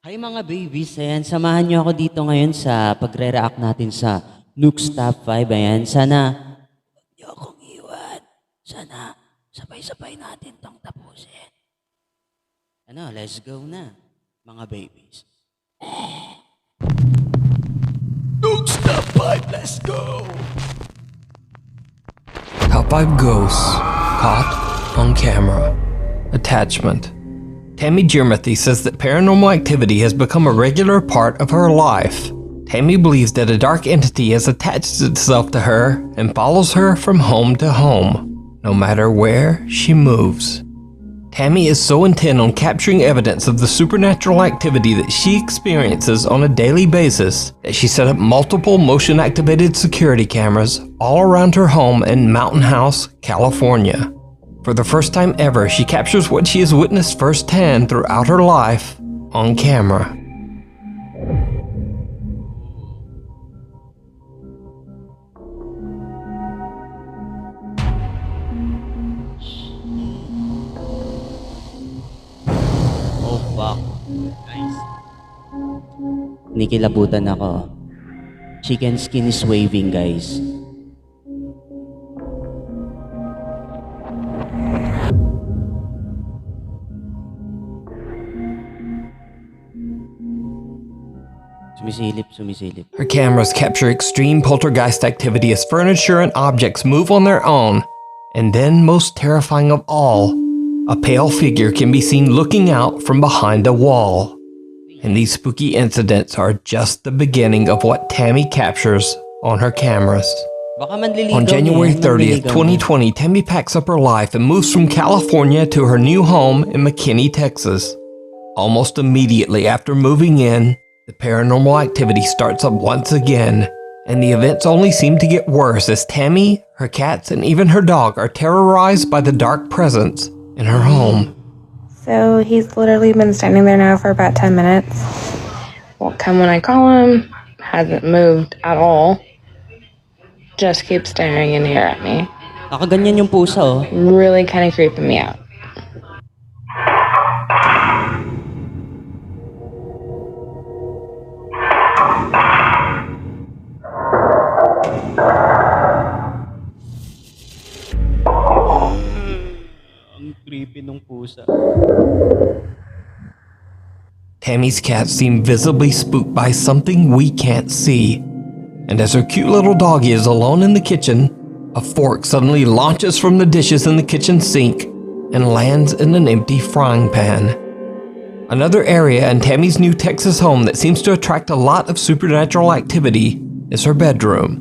Hi mga babies, ayan, samahan niyo ako dito ngayon sa pagre-react natin sa NUKES Top 5, ayan. Sana, niyo akong iwan. Sana, sabay-sabay natin tong tapusin. Ano, let's go na, mga babies. NUKES Top 5, let's go! Top 5 Ghosts Caught on Camera. Attachment. Tammy Jermathy says that paranormal activity has become a regular part of her life. Tammy believes that a dark entity has attached itself to her and follows her from home to home, no matter where she moves. Tammy is so intent on capturing evidence of the supernatural activity that she experiences on a daily basis that she set up multiple motion-activated security cameras all around her home in Mountain House, California. For the first time ever, she captures what she has witnessed firsthand throughout her life on camera. Oh fuck, guys. Nikilabutan ako. Chicken skin is waving, guys. Sumisilip. Her cameras capture extreme poltergeist activity as furniture and objects move on their own. And then, most terrifying of all, a pale figure can be seen looking out from behind a wall. And these spooky incidents are just the beginning of what Tammy captures on her cameras. On January 30th, 2020, Tammy packs up her life and moves from California to her new home in McKinney, Texas. Almost immediately after moving in, the paranormal activity starts up once again, and the events only seem to get worse as Tammy, her cats, and even her dog are terrorized by the dark presence in her home. So he's literally been standing there now for about 10 minutes. Won't come when I call him, hasn't moved at all. Just keeps staring in here at me. Nakaganyan yung pusa, oh. Really kind of creeping me out. Ang creepy nung pusa. Tammy's cats seem visibly spooked by something we can't see. And as her cute little doggy is alone in the kitchen, a fork suddenly launches from the dishes in the kitchen sink and lands in an empty frying pan. Another area in Tammy's new Texas home that seems to attract a lot of supernatural activity is her bedroom,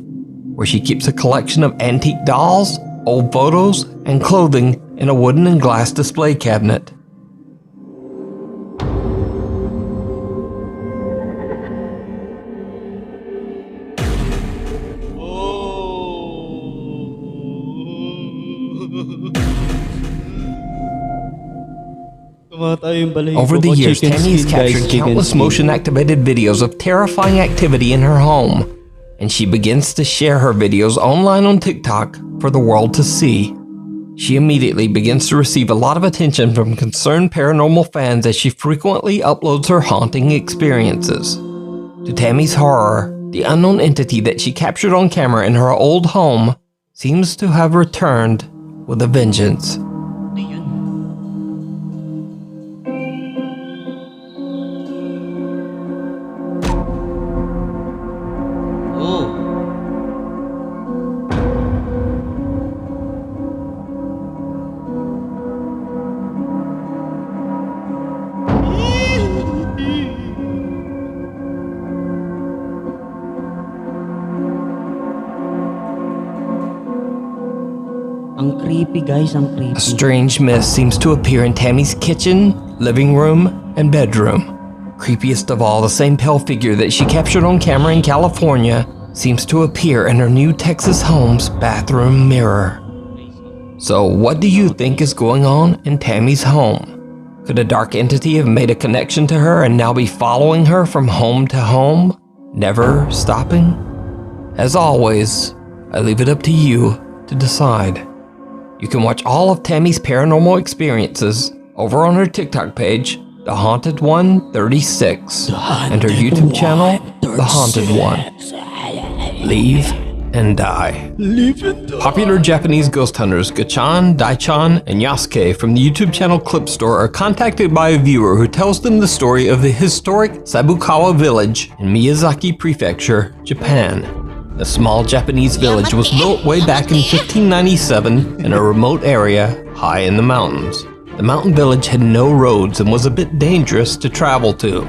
where she keeps a collection of antique dolls, old photos, and clothing in a wooden and glass display cabinet. Over the years, Tammy has captured countless motion-activated videos of terrifying activity in her home, and she begins to share her videos online on TikTok for the world to see. She immediately begins to receive a lot of attention from concerned paranormal fans as she frequently uploads her haunting experiences. To Tammy's horror, the unknown entity that she captured on camera in her old home seems to have returned with a vengeance. Ang creepy, guys, ang creepy. A strange mist seems to appear in Tammy's kitchen, living room, and bedroom. Creepiest of all, the same pale figure that she captured on camera in California seems to appear in her new Texas home's bathroom mirror. So what do you think is going on in Tammy's home? Could a dark entity have made a connection to her and now be following her from home to home, never stopping? As always, I leave it up to you to decide. You can watch all of Tammy's paranormal experiences over on her TikTok page The Haunted One 36, and her YouTube channel, The Haunted One. Leave and Die. Popular Japanese ghost hunters Gachan, Daichan, and Yasuke from the YouTube channel Clip Store are contacted by a viewer who tells them the story of the historic Sabukawa village in Miyazaki Prefecture, Japan. The small Japanese village was built way back in 1597 in a remote area high in the mountains. The mountain village had no roads and was a bit dangerous to travel to.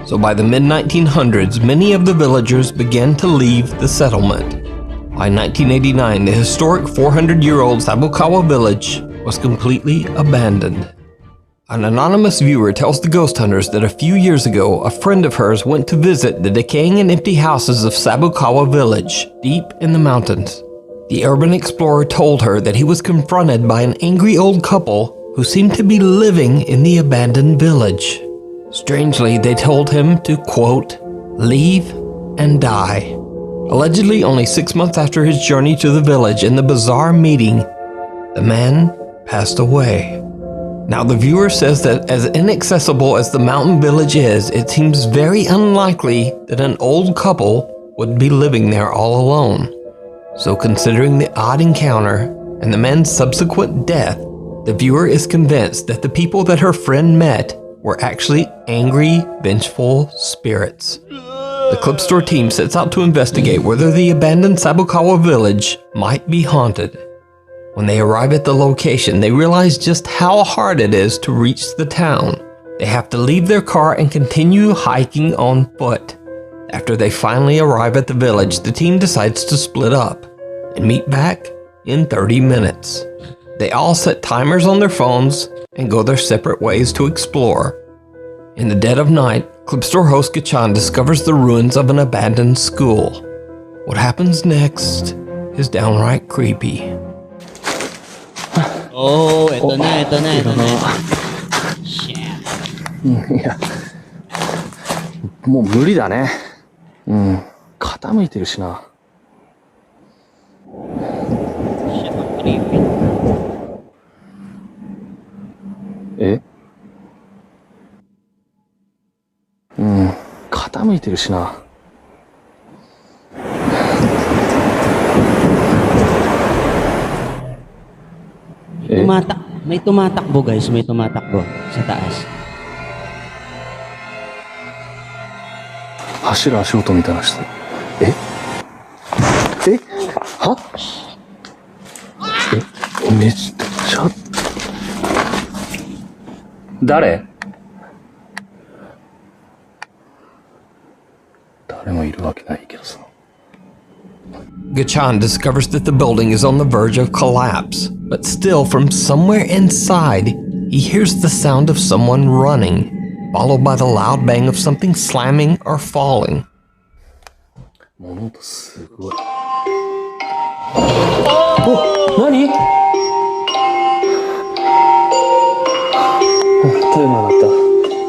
So by the mid-1900s, many of the villagers began to leave the settlement. By 1989, the historic 400-year-old Sabukawa village was completely abandoned. An anonymous viewer tells the ghost hunters that a few years ago, a friend of hers went to visit the decaying and empty houses of Sabukawa village, deep in the mountains. The urban explorer told her that he was confronted by an angry old couple who seemed to be living in the abandoned village. Strangely, they told him to, quote, leave and die. Allegedly, only 6 months after his journey to the village and the bizarre meeting, the man passed away. Now, the viewer says that as inaccessible as the mountain village is, it seems very unlikely that an old couple would be living there all alone. So considering the odd encounter and the man's subsequent death, the viewer is convinced that the people that her friend met were actually angry, vengeful spirits. The Clip Store team sets out to investigate whether the abandoned Sabukawa village might be haunted. When they arrive at the location, they realize just how hard it is to reach the town. They have to leave their car and continue hiking on foot. After they finally arrive at the village, the team decides to split up and meet back in 30 minutes. They all set timers on their phones and go their separate ways to explore. In the dead of night, Clip Store host Gachan discovers the ruins of an abandoned school. What happens next is downright creepy. Oh, ito na. Shit. いや、もう無理だね。傾いてるしな。え？傾いてるしな。May tumatakbo guys, may tumatakbo sa taas. 走る足音みたいなして。は？めっちゃ。誰もいるわけないけどさ。Gachan discovers that the building is on the verge of collapse, but still from somewhere inside, he hears the sound of someone running, followed by the loud bang of something slamming or falling. 物音すごい。お、何？トイレなった。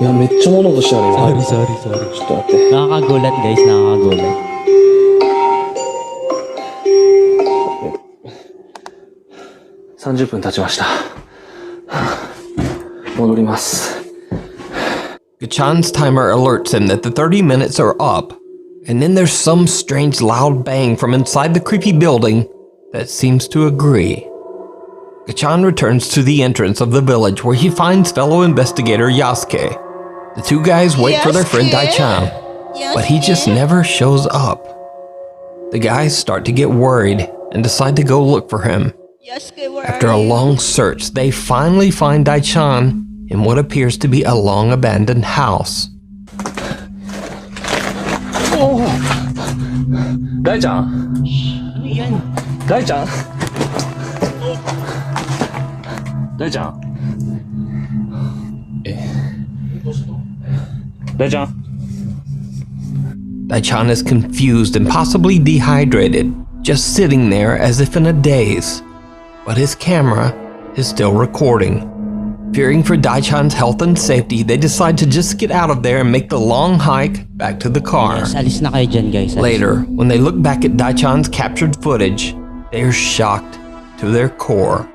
いや、めっちゃ物音したよね。Sorry. ちょっと待って。Nakakagulat guys, nakakagulat. 30分経ちました。戻ります。Gachan's timer alerts him that the 30 minutes are up, and then there's some strange loud bang from inside the creepy building that seems to agree. Gachan returns to the entrance of the village where he finds fellow investigator Yasuke. The two guys wait for their friend Daichan, but he just never shows up. The guys start to get worried and decide to go look for him. After a long search, they finally find Daichan in what appears to be a long abandoned house. 大ちゃん？大ちゃん？大ちゃん？大ちゃん？ Daichan is confused and possibly dehydrated, just sitting there as if in a daze. But his camera is still recording. Fearing for Daichan's health and safety, they decide to just get out of there and make the long hike back to the car. Yes, alis na kayo dyan guys. Later, when they look back at Daichan's captured footage, they are shocked to their core.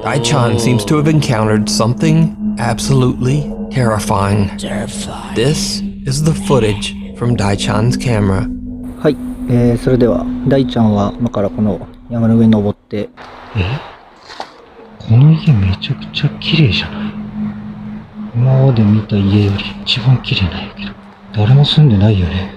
Daichan seems to have encountered something absolutely terrifying. This is the footage from Dai-chan's camera. はい、それでは大ちゃんは今からこの山の上に登って。この家めちゃくちゃ綺麗じゃない？今まで見た家より一番綺麗なんやけど、誰も住んでないよね。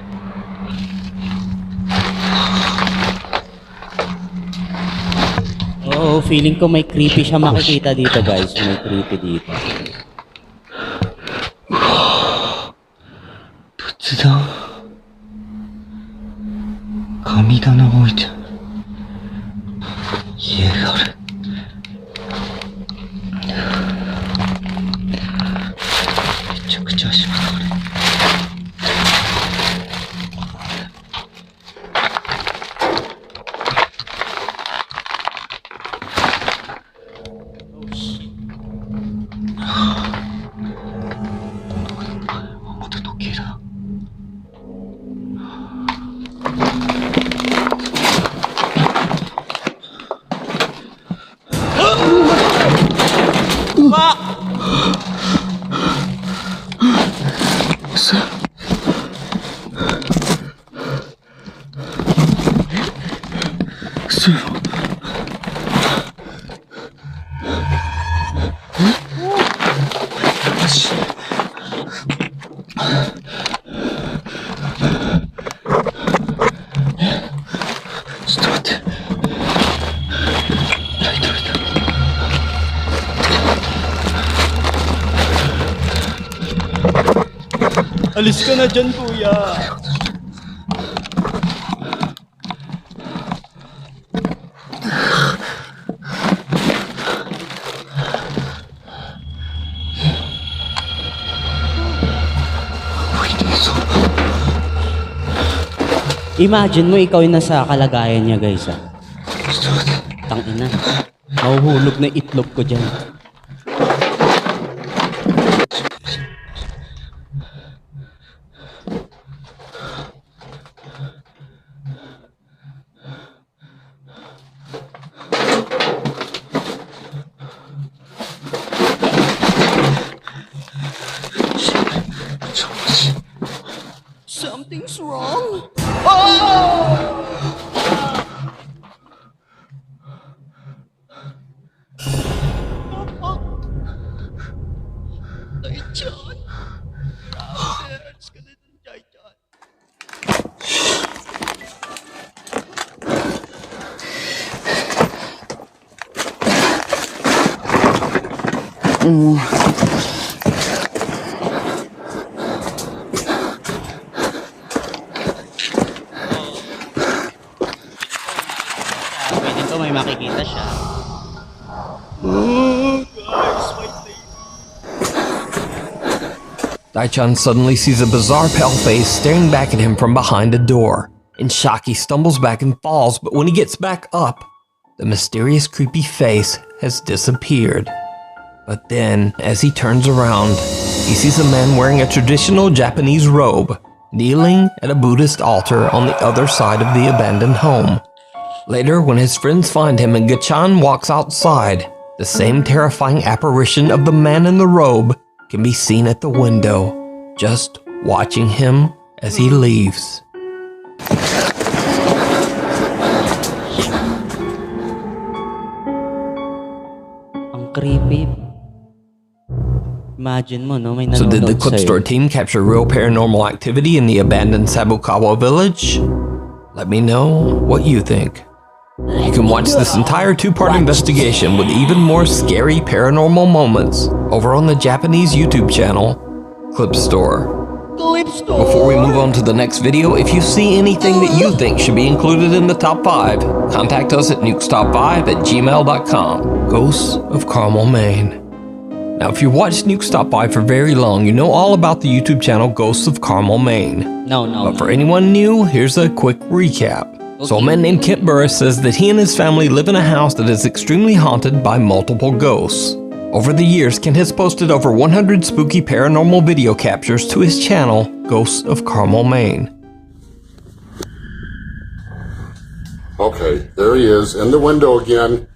Oo, feeling ko may creepy siya makikita dito guys. May creepy dito. 仏壇、神棚置いてある。家がある。めちゃくちゃ足がある。また時計だ。Alis ka na dyan, kuya. Imagine mo ikaw yung nasa kalagayan niya guys ah. Tangina. Mahuhulog na itlog ko dyan. Something's wrong. Pwede ko may makikita siya. Dai-chan suddenly sees a bizarre pale face staring back at him from behind a door. In shock, he stumbles back and falls, but when he gets back up, the mysterious creepy face has disappeared. But then, as he turns around, he sees a man wearing a traditional Japanese robe, kneeling at a Buddhist altar on the other side of the abandoned home. Later, when his friends find him and Gachan walks outside, the same terrifying apparition of the man in the robe can be seen at the window, just watching him as he leaves. Ang creepy. Imagine mo, no? May So did the nanonood Clip sa'yo. Store team capture real paranormal activity in the abandoned Sabukawa village? Let me know what you think. You can watch this entire two-part investigation with even more scary paranormal moments over on the Japanese YouTube channel, Clip Store. Before we move on to the next video, if you see anything that you think should be included in the top 5, contact us at nukestop5@gmail.com. Ghosts of Carmel, Maine. Now, if you watched Nuke Stop By for very long, you know all about the YouTube channel Ghosts of Carmel, Maine. No. But for anyone new, here's a quick recap. So a man named Kent Burris says that he and his family live in a house that is extremely haunted by multiple ghosts. Over the years, Kent has posted over 100 spooky paranormal video captures to his channel, Ghosts of Carmel, Maine. Okay, there he is, in the window again.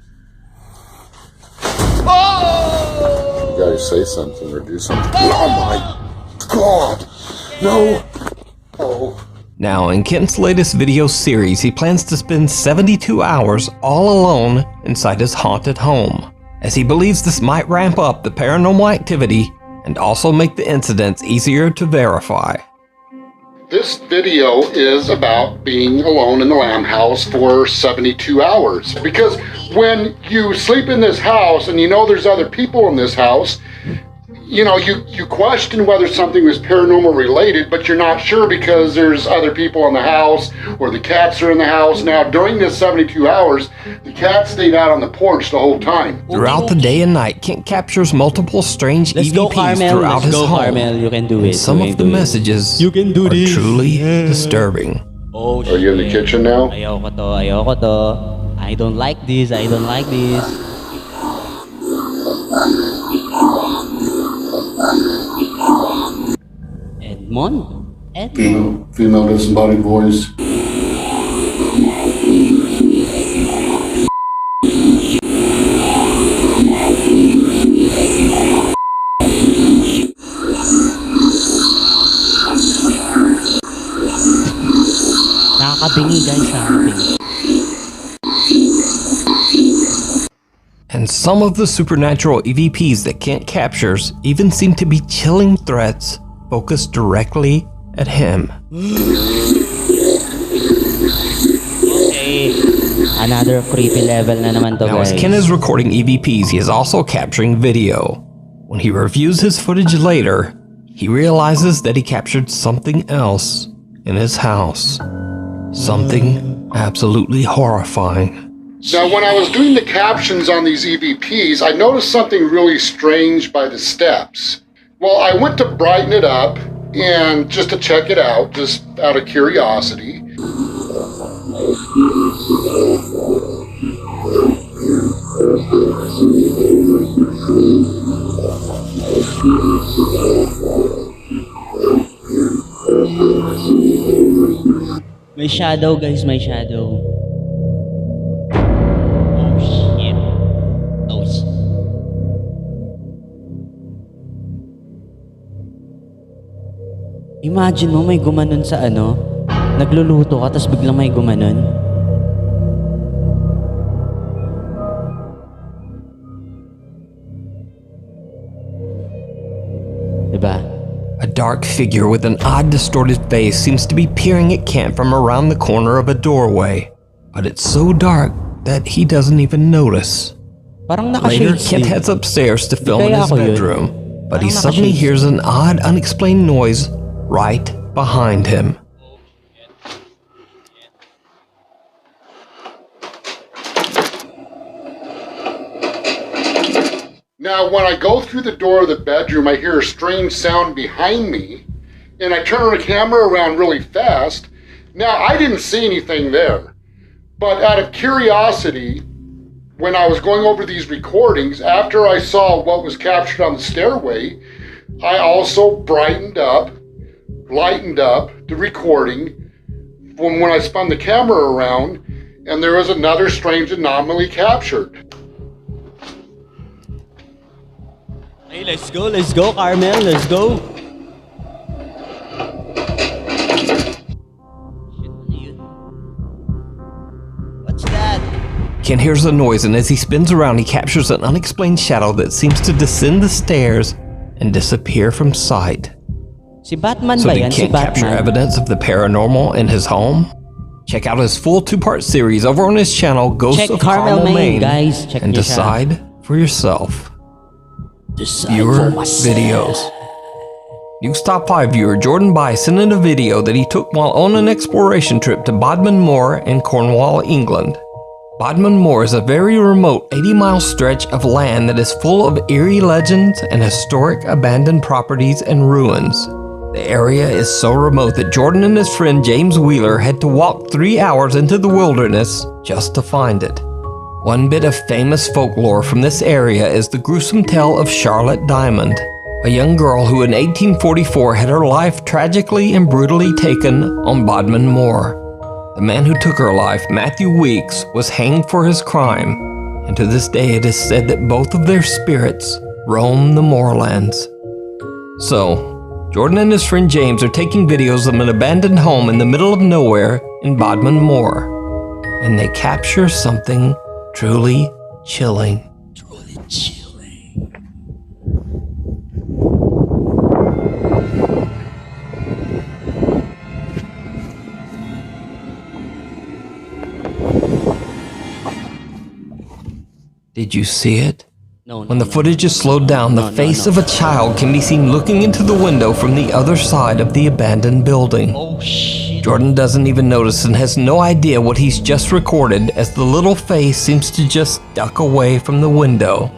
You guy say something or do something. Oh my God! No! Oh. Now, in Kent's latest video series, he plans to spend 72 hours all alone inside his haunted home, as he believes this might ramp up the paranormal activity and also make the incidents easier to verify. This video is about being alone in the lamb house for 72 hours. Because when you sleep in this house and you know there's other people in this house, you know, you question whether something was paranormal related, but you're not sure because there's other people in the house or the cats are in the house. Now, during this 72 hours, the cat stayed out on the porch the whole time. Throughout the day and night, Kent captures multiple strange Let's go, EVPs Carmel. throughout Let's his go, home. Carmel. You can do it. And some You of can the do it. messages You can do are this. truly disturbing. Oh, Are you in the kitchen now? Ayoko to, ayoko to. I don't like this, I don't like this. Edmond? Edmond? Female disembodied voice. Nakakabingi guys, nakakabingi. And some of the supernatural EVPs that Kent captures even seem to be chilling threats focused directly at him. Okay, another creepy level na naman to Now, guys. as Kent is recording EVPs, he is also capturing video. When he reviews his footage later, he realizes that he captured something else in his house. Something absolutely horrifying. Now, when I was doing the captions on these EVPs, I noticed something really strange by the steps. Well, I went to brighten it up and just to check it out, just out of curiosity. May shadow guys, may shadow. Oh shit. Oh shit. Imagine mo may gumanon sa ano, nagluluto ka tapos biglang may gumanon. Diba? A dark figure with an odd distorted face seems to be peering at Kent from around the corner of a doorway, but it's so dark that he doesn't even notice. Parang Later, naka-shades Kent din. heads upstairs to film in Kaya his ako yun. bedroom, but he Parang suddenly naka-shades. hears an odd, unexplained noise right behind him. Now, when I go through the door of the bedroom, I hear a strange sound behind me, and I turn the camera around really fast. Now, I didn't see anything there, but out of curiosity, when I was going over these recordings, after I saw what was captured on the stairway, I also lightened up the recording when I spun the camera around, and there was another strange anomaly captured. Hey, let's go, Carmel, let's go. What's that? Kent hears a noise, and as he spins around, he captures an unexplained shadow that seems to descend the stairs and disappear from sight. Si Batman So ba did yan? Si Kent capture Batman. evidence of the paranormal in his home? Check out his full two-part series over on his channel, Ghosts Check of Carmel, Carmel, Maine, Maine, guys. Check and niyo siya. decide for yourself. Decide Viewer for myself. videos. Nukes Top 5 viewer Jordan Bai sent in a video that he took while on an exploration trip to Bodmin Moor in Cornwall, England. Bodmin Moor is a very remote 80-mile stretch of land that is full of eerie legends and historic abandoned properties and ruins. The area is so remote that Jordan and his friend James Wheeler had to walk 3 hours into the wilderness just to find it. One bit of famous folklore from this area is the gruesome tale of Charlotte Diamond, a young girl who in 1844 had her life tragically and brutally taken on Bodmin Moor. The man who took her life, Matthew Weeks, was hanged for his crime, and to this day it is said that both of their spirits roam the moorlands. So, Jordan and his friend James are taking videos of an abandoned home in the middle of nowhere in Bodmin Moor. And they capture something truly chilling. Did you see it? No, When the footage is slowed down, the face of a child can be seen looking into the window from the other side of the abandoned building. Oh shit. Jordan doesn't even notice and has no idea what he's just recorded as the little face seems to just duck away from the window.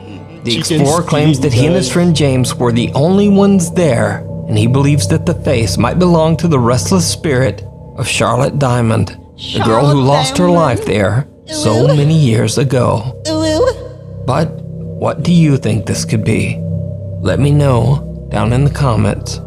The explorer claims that he and his friend James were the only ones there, and he believes that the face might belong to the restless spirit of Charlotte Diamond, the girl who lost her life there so many years ago. But what do you think this could be? Let me know down in the comments.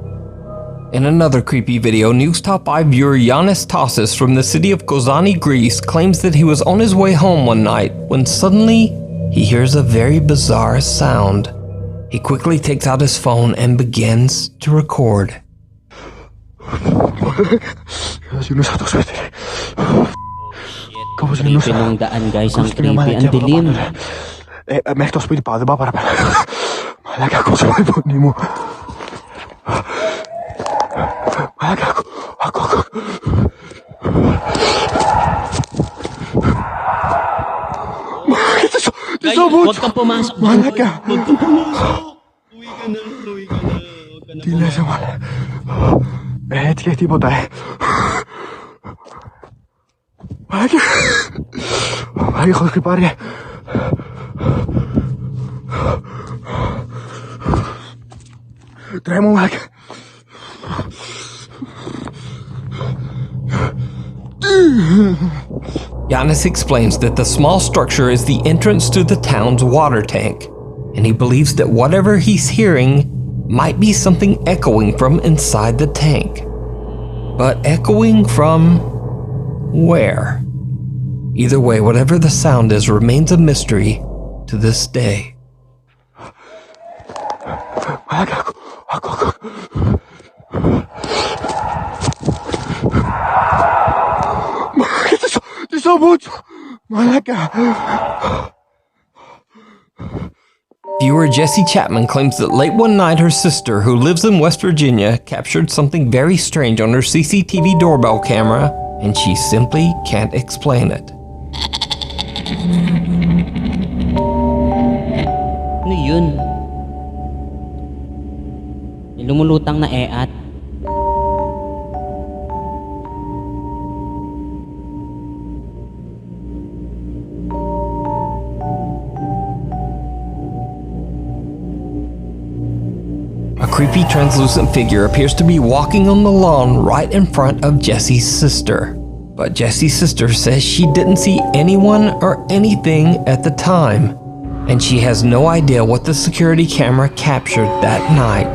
In another creepy video, Nukes Top 5 viewer Yanis Tassis from the city of Kozani, Greece claims that he was on his way home one night when suddenly he hears a very bizarre sound. He quickly takes out his phone and begins to record. Creepy nung daan guys, ang creepy, ang dilim. Mehtos pwede pa, diba? Para malaga ako sa phone mo. Malaga ako. Guys, huwag kang pumasok. Malaga. Huwag kang pumasok. Uwi ka na. Huwag ka na. Tine samahan. Etiket tipo tayo. Malaga. Malaga ako kay pare. Try mo malaga. Yanis explains that the small structure is the entrance to the town's water tank, and he believes that whatever he's hearing might be something echoing from inside the tank. But echoing from where? Either way, whatever the sound is remains a mystery to this day. Viewer Jessie Chapman claims that late one night her sister, who lives in West Virginia, captured something very strange on her CCTV doorbell camera, and she simply can't explain it. Ano yun? May lumulutang na eat. A creepy translucent figure appears to be walking on the lawn right in front of Jessie's sister. But Jessie's sister says she didn't see anyone or anything at the time, and she has no idea what the security camera captured that night.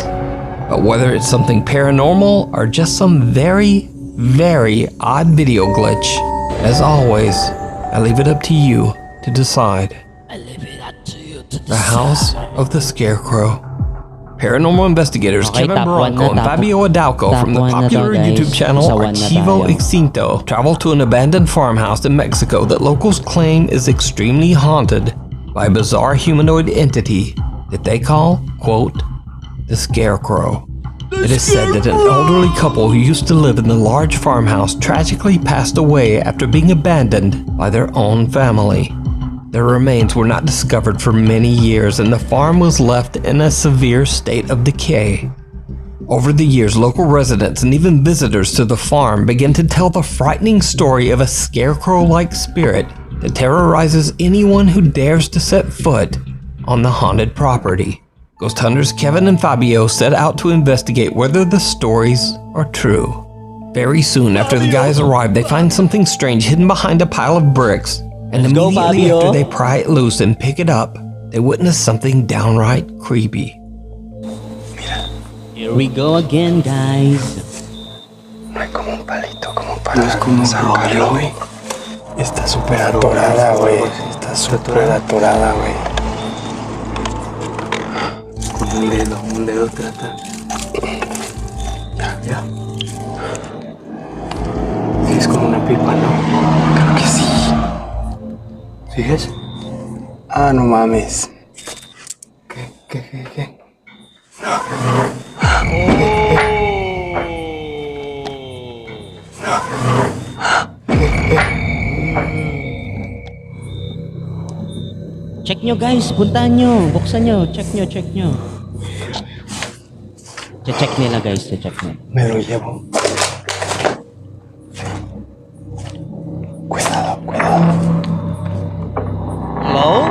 But whether it's something paranormal or just some very, very odd video glitch, as always, I leave it up to you to decide. The House of the Scarecrow. Paranormal investigators Okay, Kevin top one Barranco and na, Fabio Adalco top from the one na to, popular guys. YouTube channel Isa one na Archivo tayo. Extinto travel to an abandoned farmhouse in Mexico that locals claim is extremely haunted by a bizarre humanoid entity that they call, quote, the Scarecrow. It is said that an elderly couple who used to live in the large farmhouse tragically passed away after being abandoned by their own family. Their remains were not discovered for many years, and the farm was left in a severe state of decay. Over the years, local residents and even visitors to the farm began to tell the frightening story of a scarecrow-like spirit that terrorizes anyone who dares to set foot on the haunted property. Ghost hunters Kevin and Fabio set out to investigate whether the stories are true. Very soon after the guys arrive, they find something strange hidden behind a pile of bricks. And Let's go, immediately Fabio. after they pry it loose and pick it up, they witness something downright creepy. Here we go again, guys. No es como un palito, como para sacarlo, güey. Está súper atorada, güey. Está súper atorada, güey. Con un dedo trata. Ya. Sí, es como una pipa, ¿no? Creo que sí. ¿Sí es? Ah, no mames. ¿Qué? Check nyo guys, puntahan nyo, buksan nyo, check nyo. Check nila guys, check nila. Me lo llevo. Cuidado. Hello?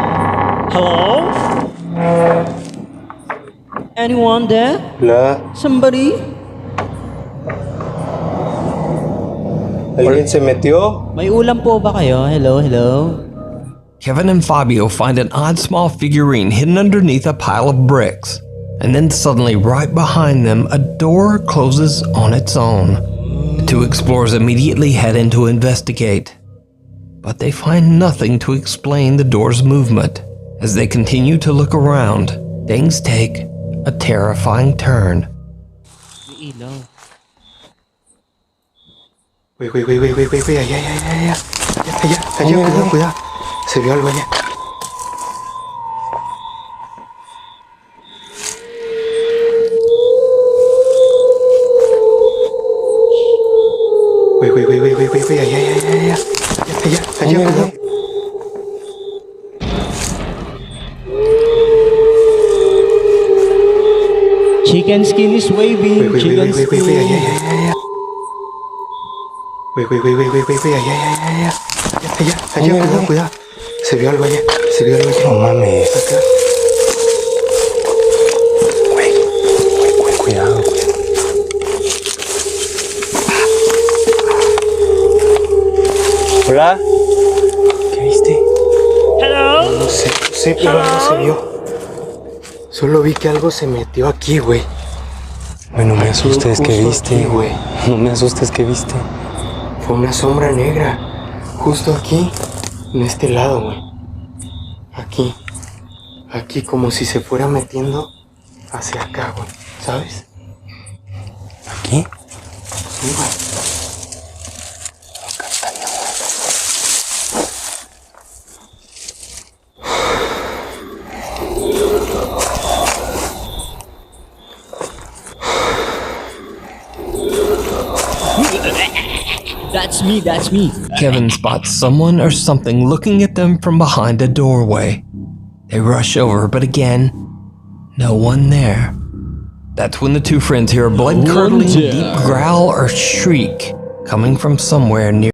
Anyone there? Hola. Somebody? ¿Alguien se metió? May ulam po ba kayo? Hello? Kevin and Fabio find an odd small figurine hidden underneath a pile of bricks. And then suddenly, right behind them, a door closes on its own. The two explorers immediately head in to investigate. But they find nothing to explain the door's movement. As they continue to look around, things take a terrifying turn. May ilaw. Güey, allá, cuidado. Se vio algo allá. Güey, allá, cuidado. Chicken skin is waving. Güey, Chicken skin. allá. Güey, allá, cuidado. Se vio algo allá. No mames. Acá. Güey, cuidado. Hola. ¿Qué viste? Hello? No sé, pero no se vio. Solo vi que algo se metió aquí, güey. Bueno, me asustes, ¿qué viste? Güey. No me asustes, ¿qué viste? Fue una sombra negra. Justo aquí. En este lado, güey. Aquí como si se fuera metiendo hacia acá, güey. ¿Sabes? ¿Aquí? Sí, güey. That's me. Kevin spots someone or something looking at them from behind a doorway. They rush over, but again, no one there. That's when the two friends hear a blood-curdling deep growl or shriek coming from somewhere near.